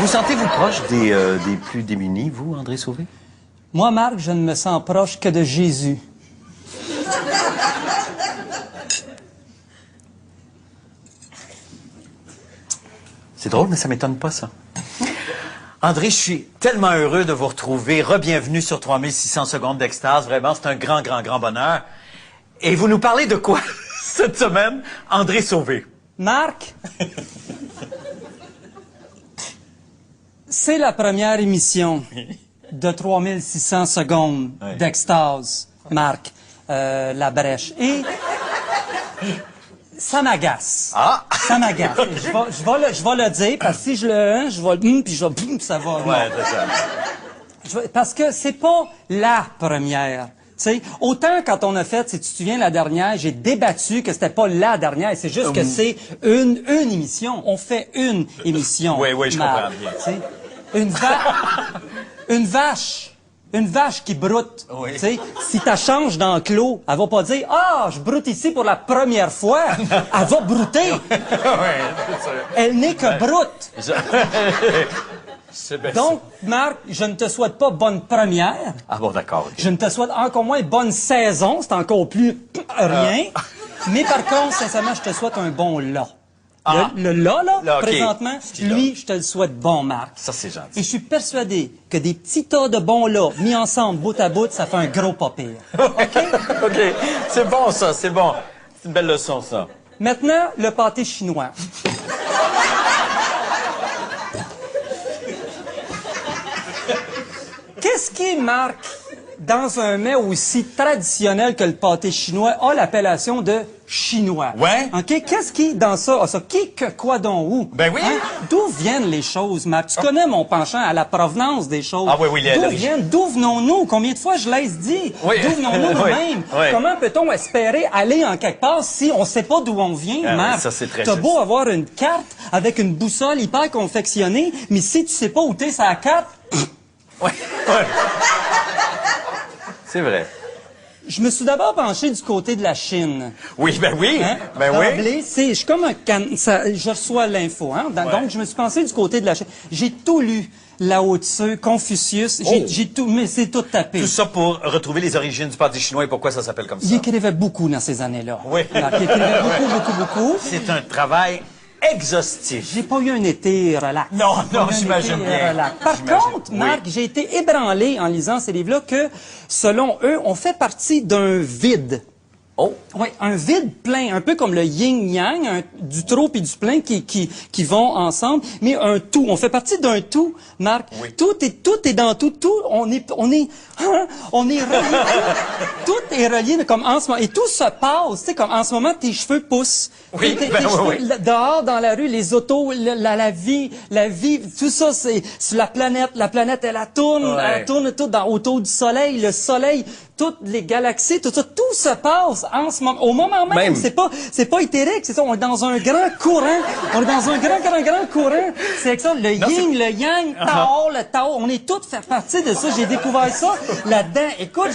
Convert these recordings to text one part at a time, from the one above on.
Vous sentez-vous proche des plus démunis, vous, André Sauvé? Moi, Marc, je ne me sens proche que de Jésus. C'est drôle, mais ça m'étonne pas, ça. André, je suis tellement heureux de vous retrouver. Re-bienvenue sur 3600 secondes d'extase. Vraiment, c'est un grand, grand, grand bonheur. Et vous nous parlez de quoi cette semaine, André Sauvé? Marc, c'est la première émission de 3600 secondes d'extase, Marc, la brèche. Et ça m'agace. Ah! Ça m'agace. Je vais le dire, parce que si je le je vais le puis je vais ça va. Ouais, c'est ça. Parce que c'est pas la première. T'sais, autant quand on a fait, si tu te souviens, la dernière, j'ai débattu que c'était pas la dernière, c'est juste que c'est une émission. On fait une émission. Oui, je comprends bien. T'sais, une vache qui broute. Oui. T'sais, si tu changes d'enclos, elle va pas dire « Ah, je broute ici pour la première fois ». Elle va brouter. Elle n'est que broute. Donc, Marc, je ne te souhaite pas bonne première. Ah bon, d'accord. Okay. Je ne te souhaite encore moins bonne saison. C'est encore plus rien. Mais par contre, sincèrement, je te souhaite un bon là. Le là, okay. Présentement, lui, je te le souhaite bon, Marc. Ça, c'est gentil. Et je suis persuadé que des petits tas de bons là, mis ensemble, bout à bout, ça fait un gros pas pire. OK? OK. C'est bon, ça, c'est bon. C'est une belle leçon, ça. Maintenant, le pâté chinois. Qu'est-ce qui marque dans un mets aussi traditionnel que le pâté chinois a l'appellation de chinois? Ouais. OK? Qu'est-ce qui, dans ça, a ça? Qui, que, quoi, donc, où? Ben oui. Hein? D'où viennent les choses, Marc? Tu connais mon penchant à la provenance des choses. Ah oui, D'où venons-nous? Combien de fois je laisse dire? Oui. D'où venons-nous nous-mêmes? Oui. Comment peut-on espérer aller en quelque part si on sait pas d'où on vient, Marc? Ça, c'est très T'as juste. beau avoir une carte avec une boussole hyper confectionnée, mais si tu sais pas où t'es sur la carte, Ouais. C'est vrai. je me suis d'abord penché du côté de la Chine. Oui, ben oui. Hein? Ben oui. D'emblée, je suis comme je reçois l'info. Hein? Donc, je me suis pensé du côté de la Chine. J'ai tout lu. Lao Tzu, Confucius, j'ai tout, mais c'est tout tapé. Tout ça pour retrouver les origines du pâté chinois et pourquoi ça s'appelle comme ça. Il écrivait beaucoup dans ces années-là. Oui. Il écrivait beaucoup. C'est un travail exhaustif. J'ai pas eu un été relax. Non, J'ai j'imagine pas eu un été bien. relax. Par contre, Marc, j'ai été ébranlé en lisant ces livres-là que, selon eux, on fait partie d'un vide. Oh. Oui, un vide plein, un peu comme le yin-yang, du trop et du plein qui vont ensemble, mais un tout. On fait partie d'un tout, Marc. Oui. Tout est dans tout. On est relié. Tout est relié, comme en ce moment. Et tout se passe, tu sais, comme en ce moment, tes cheveux poussent. Oui, Tes ben cheveux, oui. Dehors, dans la rue, les autos, la vie, tout ça, c'est la planète. La planète, elle tourne tout autour du soleil. Le soleil, toutes les galaxies, tout ça, tout se passe en ce moment. Au moment même. C'est pas éthérique, c'est ça. On est dans un grand courant. On est dans un grand courant. C'est ça, le yin, le yang, le tao. On est tous fait partie de ça. J'ai découvert ça là-dedans. Écoute,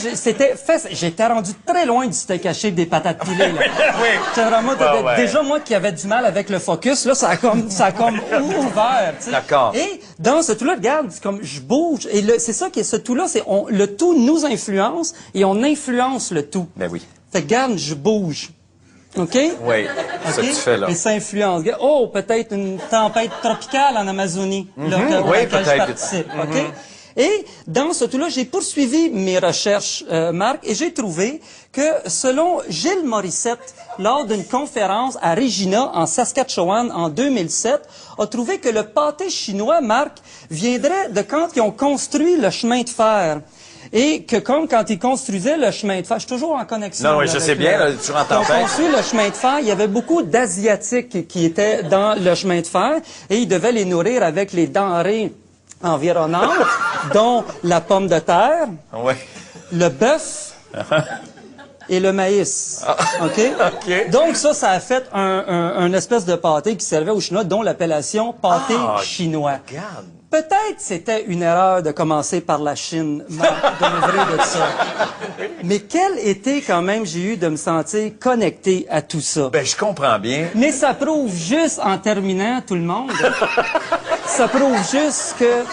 j'étais rendu très loin du steak haché des patates pilées, là. Oui. J'étais vraiment, déjà, moi qui avais du mal avec le focus, là, ça a comme ouvert, tu sais. D'accord. Et dans ce tout-là, regarde, c'est comme je bouge. Et c'est ça qui est ce tout-là, c'est le tout nous influence et on influence le tout. Ben oui. Fait que regarde, je bouge. OK? Oui, ça que tu fais là. Et ça influence. Oh, peut-être une tempête tropicale en Amazonie. Là, oui, laquelle je peut-être. participe. OK? Et dans ce tout-là, j'ai poursuivi mes recherches, Marc, et j'ai trouvé que, selon Gilles Morissette, lors d'une conférence à Regina, en Saskatchewan, en 2007, a trouvé que le pâté chinois, Marc, viendrait de quand ils ont construit le chemin de fer. Et que comme quand ils construisaient le chemin de fer, je suis toujours en connexion. Non, oui, je sais bien, là, toujours en tempête. Quand ils ont construit le chemin de fer, il y avait beaucoup d'Asiatiques qui étaient dans le chemin de fer et ils devaient les nourrir avec les denrées environnantes, dont la pomme de terre, Oui. le bœuf et le maïs. OK? OK. Donc ça a fait un espèce de pâté qui servait aux Chinois, dont l'appellation pâté chinois. Regarde. Peut-être c'était une erreur de commencer par la Chine, de m'ouvrir de ça. Mais quel été quand même j'ai eu de me sentir connecté à tout ça. Ben, je comprends bien. Mais ça prouve juste, en terminant, tout le monde, ça prouve juste que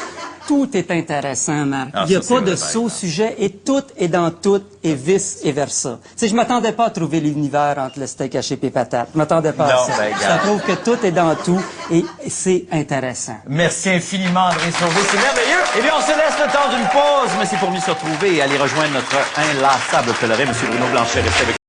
tout est intéressant, Marc. Ah, Il n'y a ça, pas c'est de vrai, sous-sujet et tout est dans tout et vice et versa. Tu sais, je m'attendais pas à trouver l'univers entre le steak haché et les patates. Je m'attendais pas à Non, ça. ben, Ça prouve que tout est dans tout et c'est intéressant. Merci infiniment, André Sauvé. C'est merveilleux. Eh bien, on se laisse le temps d'une pause, mais c'est pour mieux se retrouver et aller rejoindre notre inlassable coloré, M. Bruno Blanchet. Restez avec